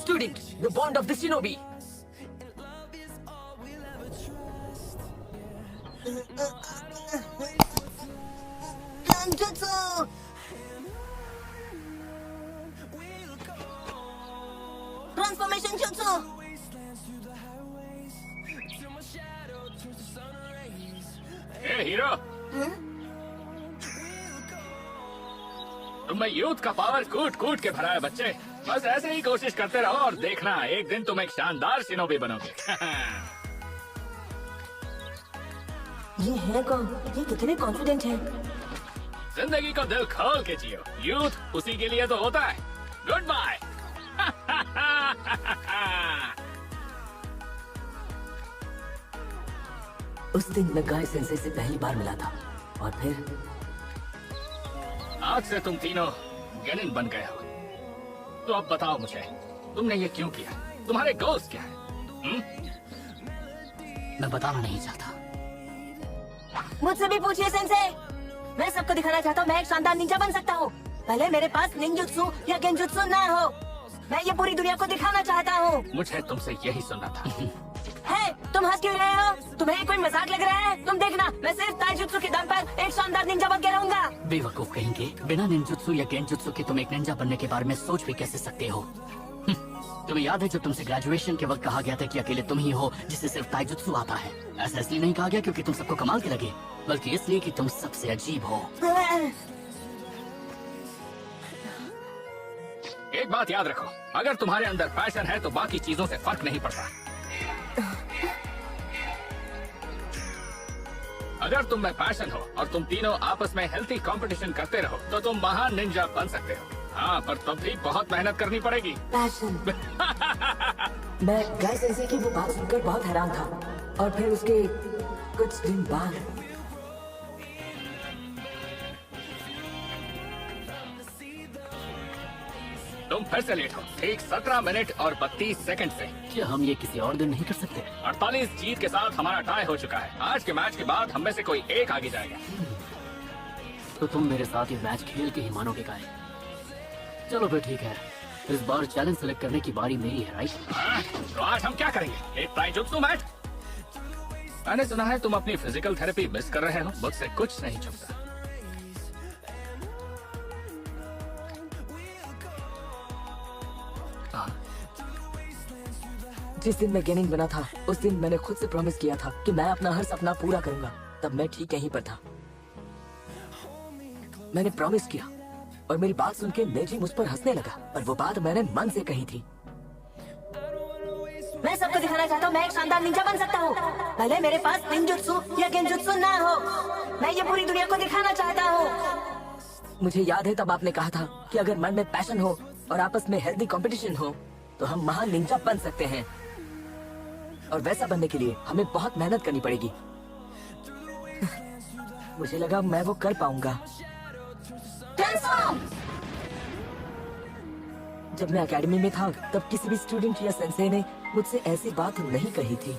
student, the bond of the shinobi. Genjutsu! Transformation jutsu! A hero, तुम में youth का power कूट कूट के भरा है बच्चे। बस ऐसे ही कोशिश करते रहो और देखना एक दिन तुम एक शानदार शिनोबी बनोगे। ये है कौन? ये कितने कॉन्फिडेंट है? जिंदगी को दिल खोल के जियो, यूथ उसी के लिए तो होता है। Goodbye. उस दिन मैं गाय सेंसे से पहली बार मिला था और फिर आज से तुम तीनों गेनिन बन गए हो। तो अब बताओ मुझे, तुमने ये क्यों किया? तुम्हारे गोल्स क्या है? मैं बताना नहीं चाहता। मुझसे भी पूछिए सेंसे। मैं सबको दिखाना चाहता हूँ मैं एक शानदार निंजा बन सकता हूँ। भले मेरे पास निंजुत्सु या गेंजुत्सु ना हो, मैं ये पूरी दुनिया को दिखाना चाहता हूँ। मुझे तुमसे यही सुनना था। है, तुम हंस क्यों रहे हो? तुम्हें कोई मजाक लग रहा है? तुम देखना, मैं सिर्फ ताइजुत्सु के दम पर एक शानदार निंजा बन के रहूंगा। बेवकूफ कहेंगे, बिना निंजुत्सु या गेंजुत्सु के तुम एक निंजा बनने के बारे में सोच भी कैसे सकते हो? तुम्हें याद है जब तुमसे ग्रेजुएशन के वक्त कहा गया था कि अकेले तुम ही हो जिसे सिर्फ ताइजुत्सु आता है? ऐसा इसलिए नहीं कहा गया क्योंकि तुम सबको कमाल के लगे, बल्कि इसलिए कि तुम सबसे अजीब हो। एक बात याद रखो, अगर तुम्हारे अंदर पैशन है तो बाकी चीजों से फर्क नहीं पड़ता। अगर तुम में पैशन हो और तुम तीनों आपस में हेल्थी कंपटीशन करते रहो तो तुम महान निंजा बन सकते हो। हाँ, पर तब भी बहुत मेहनत करनी पड़ेगी। पैशन। मैं गाय सेंसे की वो बात सुनकर बहुत हैरान था और फिर उसके कुछ दिन बाद तुम फिर से लेट हो, ठीक 17 मिनट और 32 सेकंड से। क्या हम ये किसी और दिन नहीं कर सकते? 48 जीत के साथ हमारा टाई हो चुका है। आज के मैच के बाद हम में से कोई एक आगे जाएगा। तो तुम मेरे साथ ये मैच खेल के ही मानोगे गाय? चलो फिर ठीक है, इस बार चैलेंज सेलेक्ट करने की बारी मेरी है, राइट? तो आज हम क्या करेंगे? एक ताइजुत्सु मैच? मैंने सुना है तुम अपनी फिजिकल थेरेपी मिस कर रहे हो। मुझसे कुछ नहीं छुपता। जिस दिन मैं गेनिंग बना था उस दिन मैंने खुद से प्रॉमिस किया था कि मैं अपना हर सपना पूरा करूंगा। तब मैं ठीक यहीं पर था। मैंने प्रॉमिस किया और मेरी बात सुन के नेजी मुझ पर हंसने लगा, पर वो बात मैंने मन से कही थी। मैं सबको दिखाना चाहता हूँ मैं एक शानदार निंजा बन सकता हूँ। भले मेरे पास निंजुत्सु या गेंजुत्सु ना हो, मैं ये पूरी दुनिया को दिखाना चाहता हूँ। मुझे याद है तब आपने कहा था कि अगर मन में पैशन हो और आपस में हेल्दी कंपटीशन हो तो हम महान निंजा बन सकते हैं। और वैसा बनने के लिए हमें बहुत मेहनत करनी पड़ेगी। मुझे लगा मैं वो कर पाऊंगा। जब मैं एकेडमी में था तब किसी भी स्टूडेंट या सेंसे ने मुझसे ऐसी बात नहीं कही थी।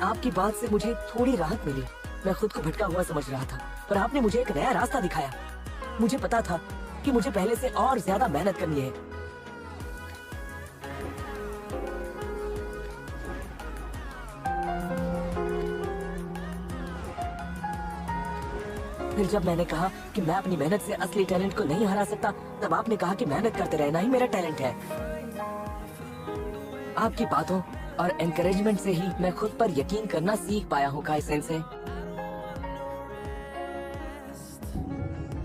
आपकी बात से मुझे थोड़ी राहत मिली। मैं खुद को भटका हुआ समझ रहा था, पर आपने मुझे एक नया रास्ता दिखाया। मुझे पता था कि मुझे पहले से और ज्यादा मेहनत करनी है। फिर जब मैंने कहा कि मैं अपनी मेहनत से असली टैलेंट को नहीं हरा सकता, तब आपने कहा कि मेहनत करते रहना ही मेरा टैलेंट है। आपकी बातों और एनकरेजमेंट से ही मैं खुद पर यकीन करना सीख पाया हूँ गाय सेंसे।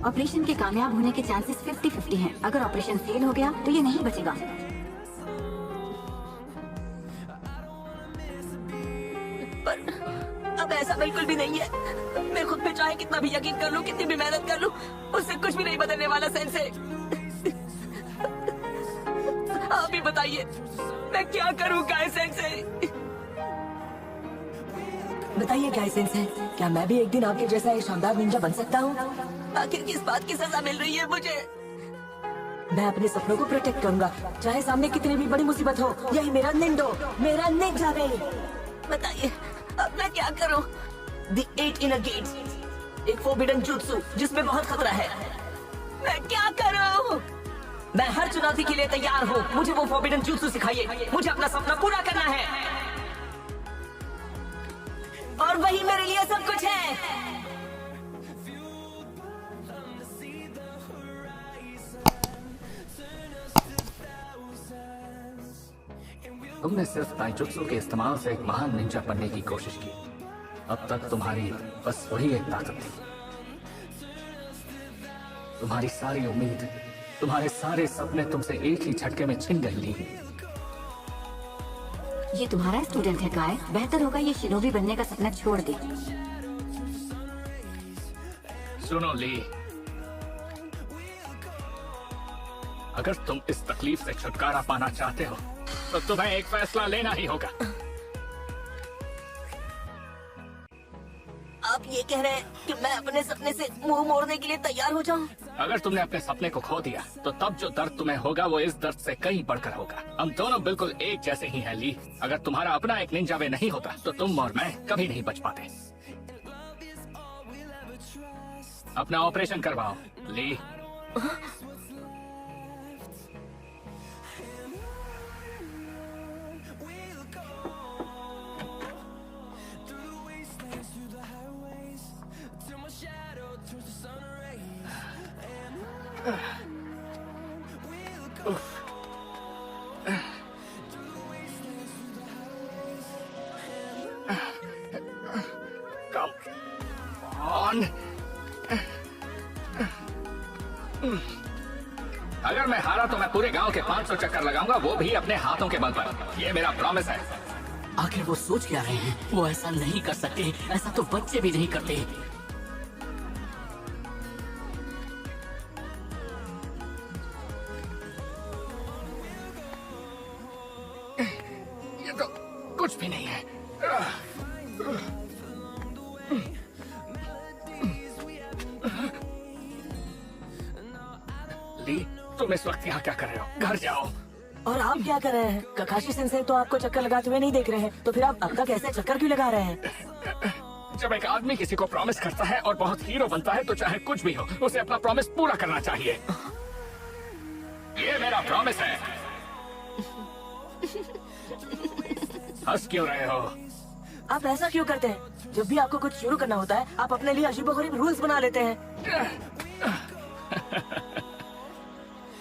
ऑपरेशन के कामयाब होने के चांसेस 50-50 हैं। अगर ऑपरेशन फेल हो गया तो ये नहीं बचेगा। पर अब ऐसा बिल्कुल भी नहीं है। मैं खुद पे चाहे कितना भी यकीन कर लूं, कितनी भी मेहनत कर लूं, उससे कुछ भी नहीं बदलने वाला सेंसे। आप ही बताइए मैं क्या करूं गाय सेंसे? बताइए गाय सेंसे, क्या मैं भी एक दिन आपके जैसा एक शानदार निंजा बन सकता हूँ? आखिर किस बात की सजा मिल रही है मुझे? मैं अपने सपनों को प्रोटेक्ट करूंगा, चाहे सामने कितनी भी बड़ी मुसीबत हो। यही मेरा निंडो, मेरा निंजा वे। बताइए अब मैं क्या करूं? The 8 inner gates. एक फोर्बिडन जुत्सु जिसमें बहुत खतरा है। मैं क्या करूं? मैं हर चुनौती के लिए तैयार हूँ। मुझे वो फोर्बिडन जुत्सु सिखाइए। मुझे अपना सपना पूरा करना है और वही मेरे लिए सब कुछ है। तुमने सिर्फ ताइजुत्सु के इस्तेमाल से एक महान निंजा बनने की कोशिश की। अब तक तुम्हारी बस वही एक ताकत थी। तुम्हारी सारी उम्मीद, तुम्हारे सारे सपने तुमसे एक ही झटके में छिन गई ली। ये तुम्हारा स्टूडेंट है गाय। बेहतर होगा ये शिनोबी बनने का सपना छोड़ दे। सुनो ली, अगर तुम इस तकलीफ से छुटकारा पाना चाहते हो तो तुम्हें एक फैसला लेना ही होगा। आप ये कह रहे हैं कि मैं अपने सपने से मुंह मोड़ने के लिए तैयार हो जाऊं? अगर तुमने अपने सपने को खो दिया तो तब जो दर्द तुम्हें होगा वो इस दर्द से कहीं बढ़कर होगा। हम दोनों बिल्कुल एक जैसे ही हैं ली। अगर तुम्हारा अपना एक निंजा वे नहीं होता तो तुम और मैं कभी नहीं बच पाते। अपना ऑपरेशन करवाओ ली। Come on. अगर मैं हारा तो मैं पूरे गांव के 500 चक्कर लगाऊंगा, वो भी अपने हाथों के बल पर। ये मेरा प्रॉमिस है। आखिर वो सोच क्या रहे हैं? वो ऐसा नहीं कर सकते। ऐसा तो बच्चे भी नहीं करते। ये तो कुछ भी नहीं है। ली, तुम इस वक्त यहाँ क्या कर रहे हो? घर जाओ। और आप क्या कर रहे हैं? ककाशी सेंसे तो आपको चक्कर लगाते हुए नहीं देख रहे हैं, तो फिर आप अब तक ऐसे चक्कर क्यों लगा रहे हैं? जब एक आदमी किसी को प्रॉमिस करता है और बहुत हीरो बनता है तो चाहे कुछ भी हो उसे अपना प्रॉमिस पूरा करना चाहिए। ये मेरा प्रॉमिस है। हंस क्यों रहे हो? आप ऐसा क्यों करते हैं? जब भी आपको कुछ शुरू करना होता है आप अपने लिए अजीबोगरीब रूल्स बना लेते हैं।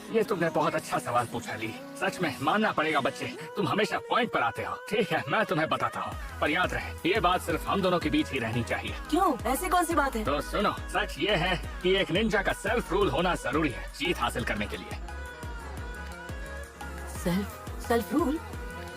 ये तुमने बहुत अच्छा सवाल पूछा ली। सच में मानना पड़ेगा बच्चे, तुम हमेशा पॉइंट पर आते हो। ठीक है, मैं तुम्हें बताता हूँ, पर याद रहे ये बात सिर्फ हम दोनों के बीच ही रहनी चाहिए। क्यों? ऐसी कौन सी बात है? तो सुनो, सच ये है कि एक निंजा का सेल्फ रूल होना जरूरी है जीत हासिल करने के लिए। Self rule?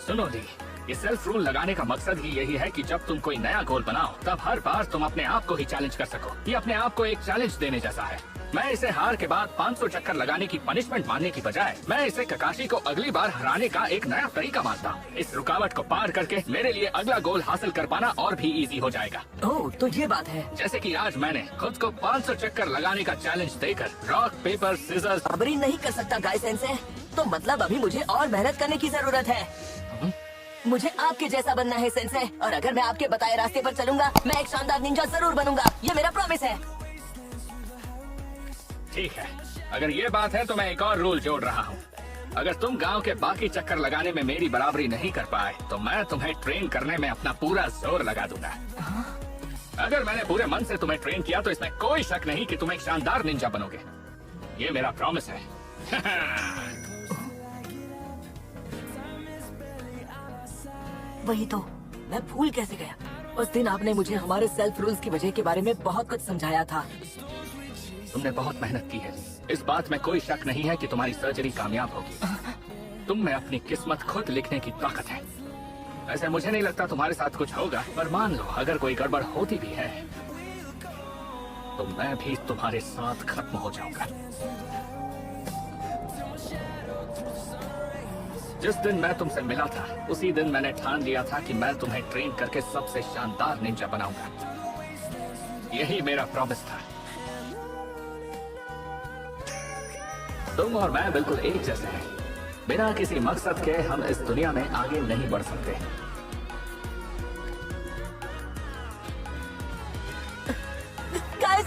सुनो दी, ये सेल्फ रूल लगाने का मकसद ही यही है कि जब तुम कोई नया गोल बनाओ तब हर बार तुम अपने आप को ही चैलेंज कर सको। ये अपने आप को एक चैलेंज देने जैसा है। मैं इसे हार के बाद 500 चक्कर लगाने की पनिशमेंट मानने की बजाय मैं इसे ककाशी को अगली बार हराने का एक नया तरीका मानता हूँ। इस रुकावट को पार करके मेरे लिए अगला गोल हासिल कर पाना और भी इजी हो जाएगा। ओह, तो ये बात है। जैसे कि आज मैंने खुद को 500 चक्कर लगाने का चैलेंज देकर रॉक पेपर सीजर्स बराबरी नहीं कर सकता गाय सेंसे, तो मतलब अभी मुझे और मेहनत करने की जरूरत है। मुझे आपके जैसा बनना है सेंसे, और अगर मैं आपके बताए रास्ते पर चलूंगा मैं एक शानदार निंजा जरूर बनूंगा। ये मेरा प्रॉमिस है। ठीक है, अगर ये बात है तो मैं एक और रूल जोड़ रहा हूँ। अगर तुम गांव के बाकी चक्कर लगाने में मेरी बराबरी नहीं कर पाए तो मैं तुम्हें ट्रेन करने में अपना पूरा जोर लगा दूंगा। अगर मैंने पूरे मन से तुम्हें ट्रेन किया तो इसमें कोई शक नहीं कि तुम एक शानदार निंजा बनोगे। ये मेरा प्रॉमिस है। वही तो, मैं भूल कैसे गया। उस दिन आपने मुझे हमारे सेल्फ रूल्स की वजह के बारे में बहुत कुछ समझाया था। तुमने बहुत मेहनत की है, इस बात में कोई शक नहीं है कि तुम्हारी सर्जरी कामयाब होगी। तुम में अपनी किस्मत खुद लिखने की ताकत है। ऐसे मुझे नहीं लगता तुम्हारे साथ कुछ होगा, पर मान लो अगर कोई गड़बड़ होती भी है तो मैं भी तुम्हारे साथ खत्म हो जाऊंगा। जिस दिन मैं तुमसे मिला था उसी दिन मैंने ठान लिया था कि मैं तुम्हें ट्रेन करके सबसे शानदार निंजा बनाऊंगा। यही मेरा प्रॉमिस था। तुम और मैं बिल्कुल एक जैसे हैं। बिना किसी मकसद के हम इस दुनिया में आगे नहीं बढ़ सकते। गाय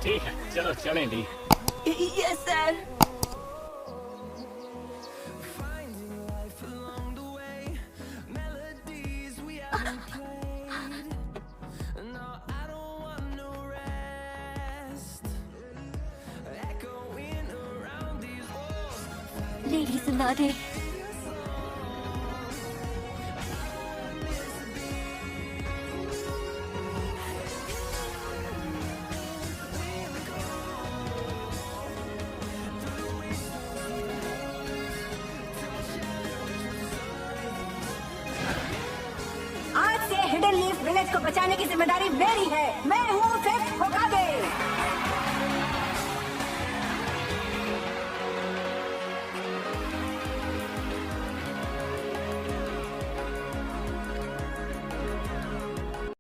ठीक है, चलो चलें ली। Yes sir. लेडी सुना दे। आज से हिडन लीफ विलेज को बचाने की जिम्मेदारी मेरी है। मैं हूँ फिफ्थ होकागे।